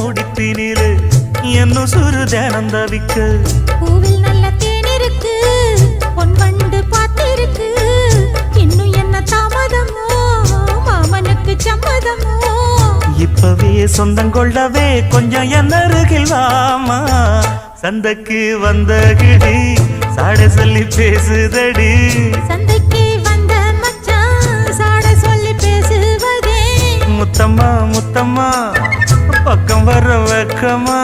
துடிப்பினிலே என்னும் சுரு தினம் தவிக்க பூவில் நல்ல தேன் இருக்கு பொன் வண்டு பார்த்திருக்கு இன்னும் என்ன தாமதமோ மாமனுக்கு சம்மதமோ இப்பவே சொந்தம் கொள்ளவே கொஞ்சம் என் அருகில் வாமா சந்தைக்கு வந்த கிடி சாட சொல்லி பேசுதடி சந்தைக்கு வந்த மச்சான் சாட சொல்லி பேசுவதே முத்தம்மா முத்தம்மா பக்கம் வர வெக்கமா